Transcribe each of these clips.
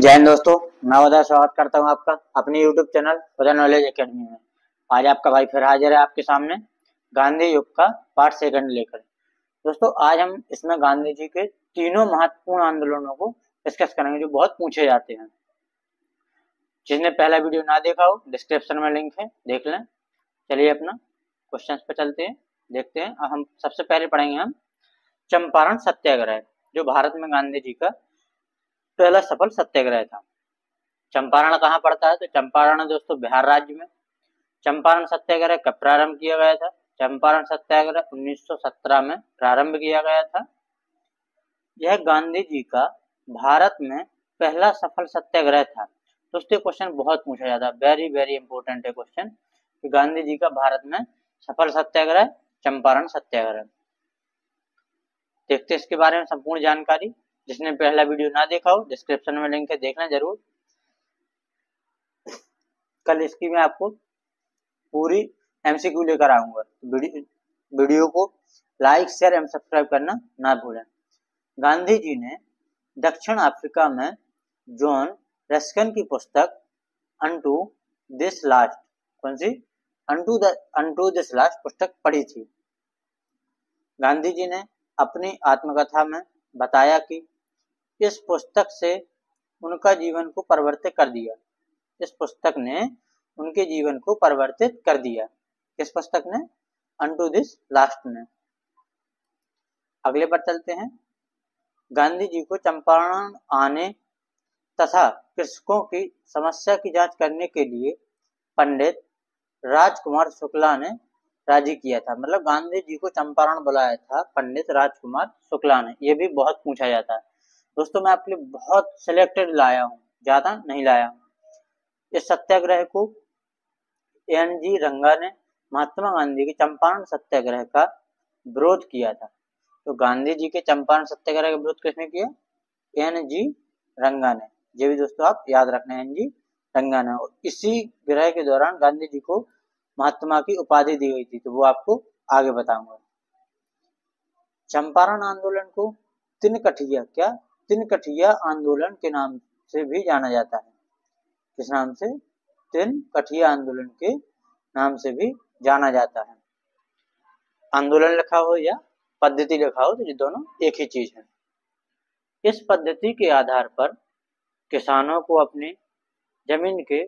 जय हिंद दोस्तों, मैं उदय स्वागत करता हूं आपका अपनी YouTube चैनल उदय नॉलेज एकेडमी में। आज आपका भाई फिर हाजिर है आपके सामने गांधी युग का पार्ट सेकंड लेकर। दोस्तों आज हम इसमें गांधी जी के तीनों महत्वपूर्ण आंदोलनों को डिस्कस करेंगे जो बहुत पूछे जाते हैं। जिसने पहला वीडियो ना देखा हो डिस्क्रिप्शन में लिंक है, देख लें। चलिए अपना क्वेश्चन पे चलते हैं, देखते हैं। हम सबसे पहले पढ़ेंगे हम चंपारण सत्याग्रह, जो भारत में गांधी जी का पहला सफल सत्याग्रह था। चंपारण कहाँ पड़ता है? तो चंपारण दोस्तों बिहार राज्य में। चंपारण सत्याग्रह कब प्रारंभ किया गया था? चंपारण सत्याग्रह 1917 में प्रारंभ किया गया था। यह गांधी जी का भारत में पहला सफल सत्याग्रह था। दोस्तों क्वेश्चन बहुत पूछा जाता है, वेरी वेरी इंपॉर्टेंट है क्वेश्चन कि गांधी जी का भारत में सफल सत्याग्रह चंपारण सत्याग्रह। देखते हैं इसके बारे में संपूर्ण जानकारी। जिसने पहला वीडियो ना देखा हो डिस्क्रिप्शन में लिंक है, देखना जरूर। कल इसकी मैं आपको पूरी एमसीक्यू लेकर आऊंगा। वीडियो को लाइक शेयर एवं सब्सक्राइब करना ना भूलें। गांधी जी ने दक्षिण अफ्रीका में जॉन रस्किन की पुस्तक अनटू दिस लास्ट, कौन सी? अनटू दिस लास्ट पुस्तक पढ़ी थी। गांधी जी ने अपनी आत्मकथा में बताया कि इस पुस्तक से उनका जीवन को परिवर्तित कर दिया। इस पुस्तक ने उनके जीवन को परिवर्तित कर दिया। इस पुस्तक ने? अनटू दिस लास्ट में। अगले पर चलते हैं। गांधी जी को चंपारण आने तथा कृषकों की समस्या की जांच करने के लिए पंडित राजकुमार शुक्ला ने राजी किया था। मतलब गांधी जी को चंपारण बुलाया था पंडित राजकुमार शुक्ला ने। यह भी बहुत पूछा जाता है दोस्तों। मैं आपके लिए बहुत सिलेक्टेड लाया हूँ, ज्यादा नहीं लाया हूँ। इस सत्याग्रह को एन.जी. रंगा ने महात्मा गांधी के चंपारण सत्याग्रह का विरोध किया था। तो गांधी जी के चंपारण सत्याग्रह का विरोध किसने किया? एन.जी. रंगा ने। ये भी दोस्तों आप याद रखना, एन.जी. रंगा ने। इसी ग्रह के दौरान गांधी जी को महात्मा की उपाधि दी गई थी, तो वो आपको आगे बताऊंगा। चंपारण आंदोलन को तिनकठिया, क्या? तिनकठिया आंदोलन के नाम से भी जाना जाता है। किस नाम से? तिनकठिया आंदोलन के नाम से भी जाना जाता है। आंदोलन लिखा हो या पद्धति लिखा हो तो ये दोनों एक ही चीज है। इस पद्धति के आधार पर किसानों को अपनी जमीन के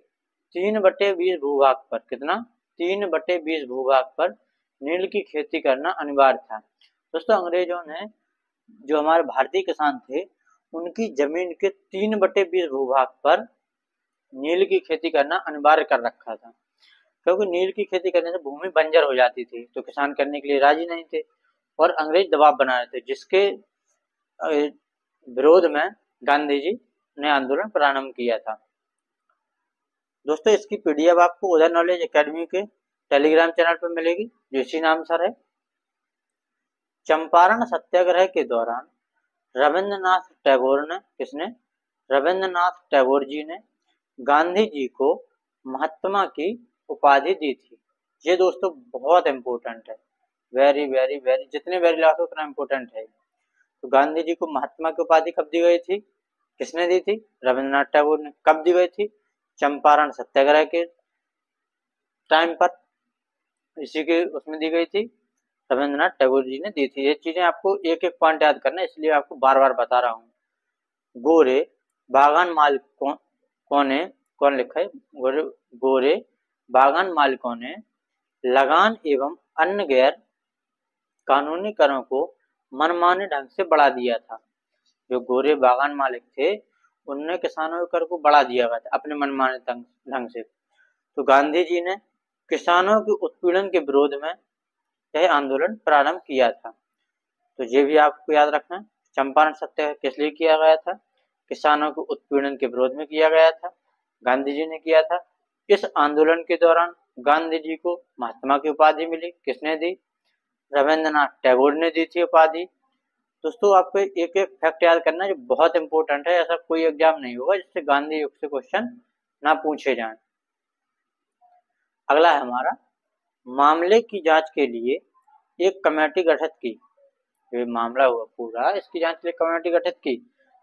3/20 भूभाग पर, कितना? 3/20 भूभाग पर नील की खेती करना अनिवार्य था। दोस्तों अंग्रेजों ने जो हमारे भारतीय किसान थे उनकी जमीन के 3/20 भूभाग पर नील की खेती करना अनिवार्य कर रखा था, क्योंकि नील की खेती करने से भूमि बंजर हो जाती थी, तो किसान करने के लिए राजी नहीं थे और अंग्रेज दबाव बना रहे थे, जिसके विरोध में गांधी जी ने आंदोलन प्रारंभ किया था। दोस्तों इसकी पीडीएफ आपको उदय नॉलेज एकेडमी के टेलीग्राम चैनल पर मिलेगी, जो इसी नाम से है। चंपारण सत्याग्रह के दौरान रविंद्रनाथ टैगोर ने, किसने? रविंद्रनाथ टैगोर जी ने गांधी जी को महात्मा की उपाधि दी थी। ये दोस्तों बहुत इंपॉर्टेंट है, वेरी वेरी वेरी, जितने वेरी लाख उतना इंपॉर्टेंट है। तो गांधी जी को महात्मा की उपाधि कब दी गई थी? किसने दी थी? रविंद्रनाथ टैगोर ने। कब दी गई थी? चंपारण सत्याग्रह के टाइम पर, इसी के उसमें दी गई थी, रविंद्रनाथ टैगोर जी ने दी थी। ये चीजें आपको एक एक पॉइंट याद करना है, इसलिए आपको बार बार बता रहा हूँ। गोरे बागान मालिकों ने, कौन लिखा है? गोरे बागान मालिकों ने लगान एवं अन्य गैर कानूनी करों को मनमाने ढंग से बढ़ा दिया था। जो गोरे बागान मालिक थे उनने किसानों के कर को बढ़ा दिया गया था अपने मनमाने ढंग से। तो गांधी जी ने किसानों के उत्पीड़न के विरोध में यह आंदोलन प्रारंभ किया था। तो ये भी आपको याद रखना है। चंपारण सत्याग्रह किस लिए किया गया था? किसानों के उत्पीड़न के विरोध में किया गया था, गांधी जी ने किया था। इस आंदोलन के दौरान गांधी जी को महात्मा की उपाधि मिली। किसने दी? रविंद्रनाथ टैगोर ने दी थी उपाधि। दोस्तों आपको एक एक फैक्ट याद करना है जो बहुत इंपॉर्टेंट है। ऐसा कोई एग्जाम नहीं होगा जिससे गांधी युग से क्वेश्चन ना पूछे जाएं। अगला है हमारा, मामले की जांच के लिए एक कमेटी गठित की। ये मामला हुआ पूरा, इसकी जांच के लिए कमेटी गठित की,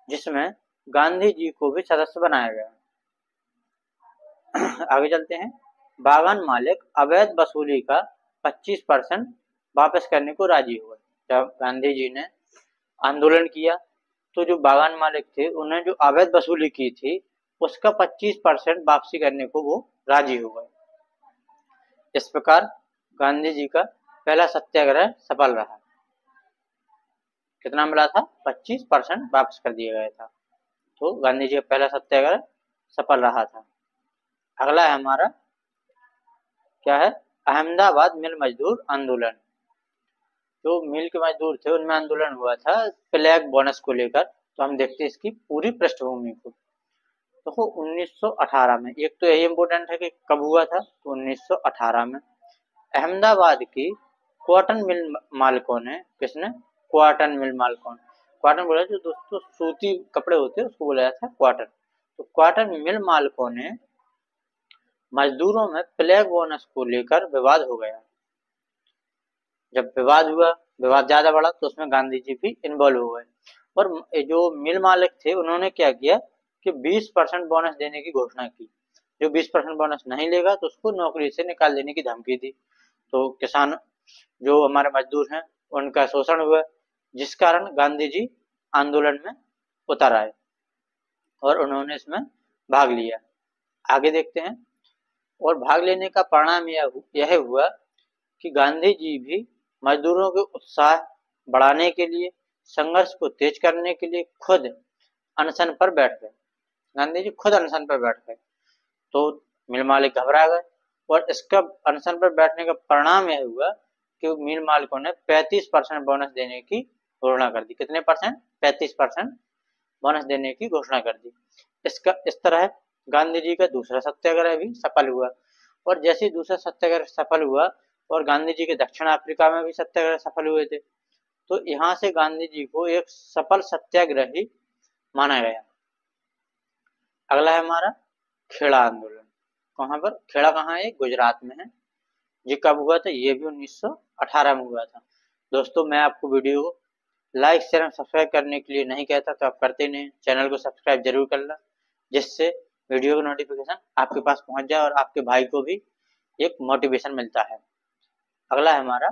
जिसमें गांधी जी को भी सदस्य बनाया गया। आगे चलते हैं। बागान मालिक अवैध वसूली का 25% वापस करने को राजी हुए। जब गांधी जी ने आंदोलन किया तो जो बागान मालिक थे उन्हें जो अवैध वसूली की थी उसका 25% वापसी करने को वो राजी हो गए। इस प्रकार गांधी जी का पहला सत्याग्रह सफल रहा। कितना मिला था? 25% वापस कर दिया गया था। तो गांधी जी का पहला सत्याग्रह सफल रहा था। अगला है हमारा, क्या है? अहमदाबाद मिल मजदूर आंदोलन। जो मिल के मजदूर थे उनमें आंदोलन हुआ था फ्लैग बोनस को लेकर। तो हम देखते हैं इसकी पूरी पृष्ठभूमि को। तो 1918 में, एक तो यही इम्पोर्टेंट है कि कब हुआ था, तो 1918 में अहमदाबाद की कॉटन मिल मालिकों ने, किसने? कॉटन मिल मालिकों। कॉटन बोला जो दोस्तों सूती कपड़े होते हैं उसको बोला जाता है कॉटन। तो कॉटन मिल मालिकों ने मजदूरों में फ्लैग बोनस को लेकर विवाद हो गया। जब विवाद हुआ, विवाद ज्यादा बढ़ा तो उसमें गांधी जी भी इन्वॉल्व हो गए। और जो मिल मालिक थे उन्होंने क्या किया कि 20% बोनस देने की घोषणा की। जो 20% बोनस नहीं लेगा तो उसको नौकरी से निकाल देने की धमकी दी। तो किसान जो हमारे मजदूर हैं उनका शोषण हुआ, जिस कारण गांधी जी आंदोलन में उतर आए और उन्होंने इसमें भाग लिया। आगे देखते हैं। और भाग लेने का परिणाम यह हुआ कि गांधी जी भी मजदूरों के उत्साह बढ़ाने के लिए, संघर्ष को तेज करने के लिए खुद अनशन पर बैठ गए। गांधी जी खुद अनशन पर बैठ गए। तो मिल मालिक घबरा गए और इसका अनशन पर बैठने का परिणाम यह हुआ कि मिल मालिकों ने 35% बोनस देने की घोषणा कर दी। कितने परसेंट? 35% बोनस देने की घोषणा कर दी। इस तरह गांधी जी का दूसरा सत्याग्रह भी सफल हुआ। और जैसे ही दूसरा सत्याग्रह सफल हुआ और गांधी जी के दक्षिण अफ्रीका में भी सत्याग्रह सफल हुए थे, तो यहाँ से गांधी जी को एक सफल सत्याग्रही माना गया। अगला है हमारा खेड़ा आंदोलन। कहाँ पर? खेड़ा कहाँ है? गुजरात में है। ये कब हुआ था? ये भी 1918 में हुआ था। दोस्तों मैं आपको वीडियो को लाइक शेयर और सब्सक्राइब करने के लिए नहीं कहता, तो आप करते नहीं। चैनल को सब्सक्राइब जरूर करना, जिससे वीडियो का नोटिफिकेशन आपके पास पहुंच जाए और आपके भाई को भी एक मोटिवेशन मिलता है। अगला है हमारा,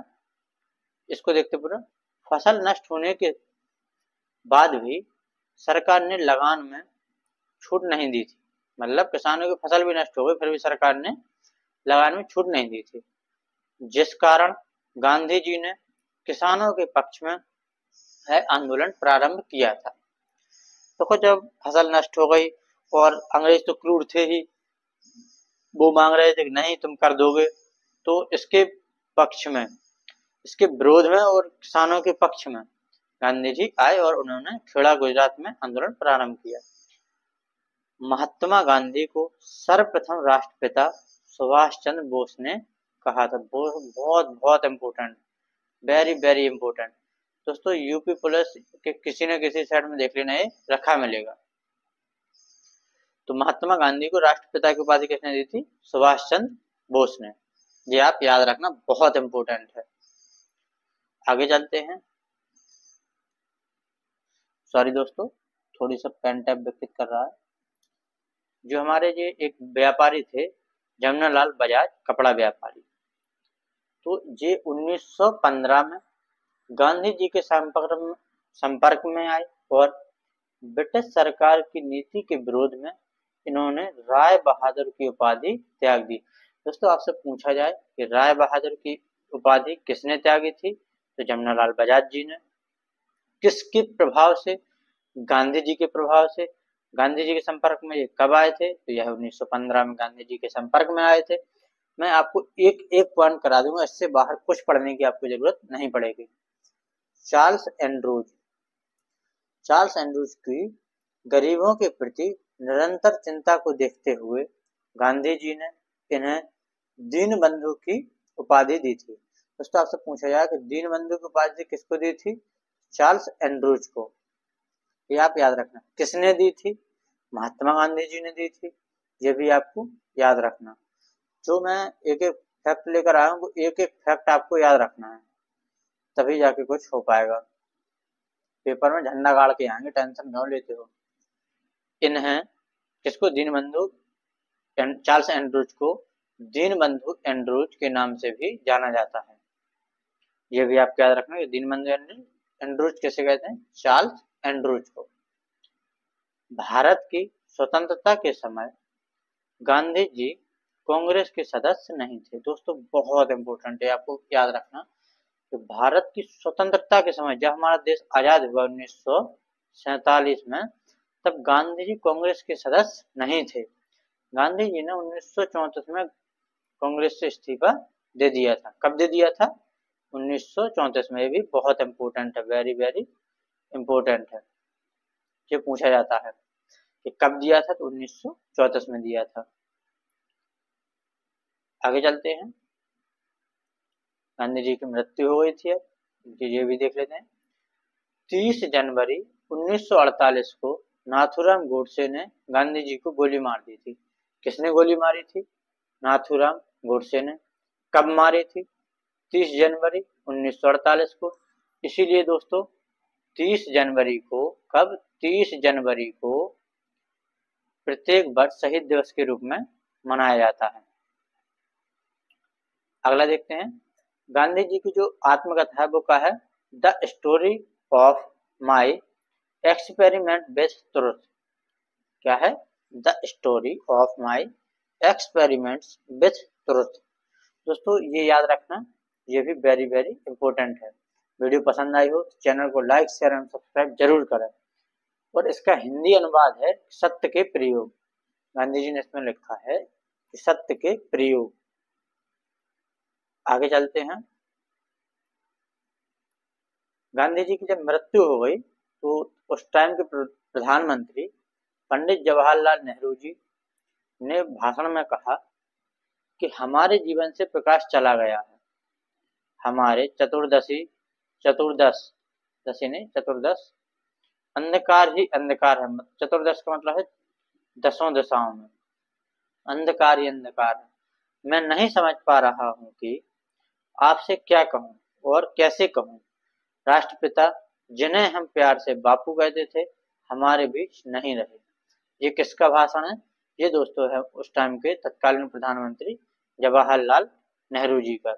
इसको देखते पूरा। फसल नष्ट होने के बाद भी सरकार ने लगान में छूट नहीं दी थी। मतलब किसानों की फसल भी नष्ट हो गई फिर भी सरकार ने लगान में छूट नहीं दी थी, जिस कारण गांधी जी ने किसानों के पक्ष में आंदोलन प्रारंभ किया था। तो जब फसल नष्ट हो गई और अंग्रेज तो क्रूर थे ही, वो मांग रहे थे कि नहीं तुम कर दोगे, तो इसके पक्ष में, इसके विरोध में और किसानों के पक्ष में गांधी जी आए और उन्होंने खेड़ा गुजरात में आंदोलन प्रारंभ किया। महात्मा गांधी को सर्वप्रथम राष्ट्रपिता सुभाष चंद्र बोस ने कहा था। बहुत बहुत इम्पोर्टेंट, वेरी वेरी इम्पोर्टेंट। दोस्तों यूपी पुलिस के किसी न किसी साइड में देख लेना, ये रखा मिलेगा। तो महात्मा गांधी को राष्ट्रपिता की उपाधि किसने दी थी? सुभाष चंद्र बोस ने। ये आप याद रखना, बहुत इम्पोर्टेंट है। आगे चलते हैं। सॉरी दोस्तों, थोड़ी सा पेन टैप विकसित कर रहा है। जो हमारे ये एक व्यापारी थे जमनालाल बजाज, कपड़ा व्यापारी, तो ये 1915 में गांधी जी के संपर्क में आए और ब्रिटिश सरकार की नीति के विरोध में इन्होंने राय बहादुर की उपाधि त्याग दी। दोस्तों आपसे पूछा जाए कि राय बहादुर की उपाधि किसने त्यागी थी, तो जमनालाल बजाज जी ने। किसके प्रभाव से? गांधी जी के प्रभाव से। गांधी जी के संपर्क में ये कब आए थे? तो यह 1915 में गांधी जी के संपर्क में आए थे। मैं आपको एक एक पॉइंट करा दूंगा, इससे बाहर कुछ पढ़ने की आपको जरूरत नहीं पड़ेगी। चार्ल्स एंड्रूज, चार्ल्स एंड्रूज की गरीबों के प्रति निरंतर चिंता को देखते हुए गांधी जी ने इन्हें दीनबंधु की उपाधि दी थी। दोस्तों आपसे पूछा जाए कि दीनबंधु की उपाधि किसको दी थी? चार्ल्स एंड्रूज को। ये आप याद रखना। किसने दी थी? महात्मा गांधी जी ने दी थी। ये भी आपको याद रखना। जो मैं एक एक फैक्ट लेकर आया हूँ, वो एक एक फैक्ट आपको याद रखना है, तभी जाके कुछ हो पाएगा। पेपर में झंडा गाड़ के आएंगे, टेंशन क्यों लेते हो। इन्हें किसको, दीनबंधु चार्ल्स एंड्रूज को दीनबंधु एंड्रूज के नाम से भी जाना जाता है। ये भी आप याद रखना, दीनबंधु एंड्रूज कैसे कहते हैं, चार्ल्स एंड्रूज को। भारत की स्वतंत्रता के समय गांधी जी कांग्रेस के सदस्य नहीं थे। दोस्तों बहुत इंपॉर्टेंट है, आपको याद रखना कि भारत की स्वतंत्रता के समय, जब हमारा देश आजाद हुआ 1947 में, तब गांधी जी कांग्रेस के सदस्य नहीं थे। गांधी जी ने 1934 में कांग्रेस से इस्तीफा दे दिया था। कब दे दिया था, 1934 में। ये भी बहुत इंपॉर्टेंट है, वेरी वेरी इंपॉर्टेंट है, ये पूछा जाता है कि कब दिया था, तो 1934 में दिया था। आगे चलते हैं, गांधी जी की मृत्यु हो गई थी, अब ये भी देख लेते हैं। 30 जनवरी 1948 को नाथूराम गोडसे ने गांधी जी को गोली मार दी थी। किसने गोली मारी थी, नाथूराम गोडसे ने। कब मारी थी, 30 जनवरी 1948 को। इसीलिए दोस्तों 30 जनवरी को, कब, 30 जनवरी को प्रत्येक वर्ष शहीद दिवस के रूप में मनाया जाता है। अगला देखते हैं, गांधी जी की जो आत्मकथा है वो क्या है, the story of my experiment with truth. क्या है, the story of my experiments with truth. दोस्तों ये याद रखना, ये भी वेरी वेरी इंपॉर्टेंट है। वीडियो पसंद आई हो तो चैनल को लाइक शेयर एंड सब्सक्राइब जरूर करें। और इसका हिंदी अनुवाद है सत्य के प्रयोग। गांधी जी ने इसमें लिखा है कि सत्य के प्रयोग। आगे चलते हैं, गांधी जी की जब मृत्यु हो गई तो उस टाइम के प्रधानमंत्री पंडित जवाहरलाल नेहरू जी ने भाषण में कहा कि हमारे जीवन से प्रकाश चला गया है। हमारे चतुर्दश अंधकार ही अंधकार है। चतुर्दश का मतलब है 10 दिशाओं में, अंधकार ही अंधकार है। मैं नहीं समझ पा रहा हूँ कि आपसे क्या कहूँ और कैसे कहूँ। राष्ट्रपिता जिन्हें हम प्यार से बापू कहते थे, हमारे बीच नहीं रहे। ये किसका भाषण है, ये दोस्तों है उस टाइम के तत्कालीन प्रधानमंत्री जवाहरलाल नेहरू जी का।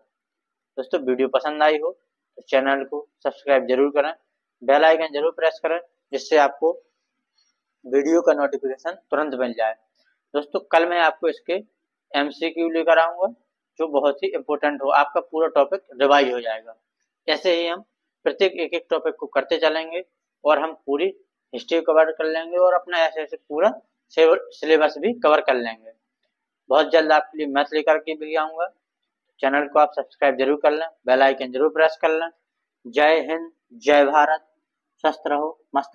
दोस्तों वीडियो पसंद आई हो तो चैनल को सब्सक्राइब जरूर करें, बेल आइकन जरूर प्रेस करें, जिससे आपको वीडियो का नोटिफिकेशन तुरंत मिल जाए। दोस्तों कल मैं आपको इसके MCQ लेकर आऊंगा, जो बहुत ही इंपॉर्टेंट हो, आपका पूरा टॉपिक रिवाइज हो जाएगा। ऐसे ही हम प्रत्येक एक टॉपिक को करते चलेंगे और हम पूरी हिस्ट्री कवर कर लेंगे और अपना ऐसे ऐसे पूरा सिलेबस भी कवर कर लेंगे। बहुत जल्द आपके लिए मैथ लेकर के भी आऊँगा। चैनल को आप सब्सक्राइब जरूर कर लें, बेल आइकन जरूर प्रेस कर लें। जय हिंद, जय भारत, स्वस्थ रहो, मस्त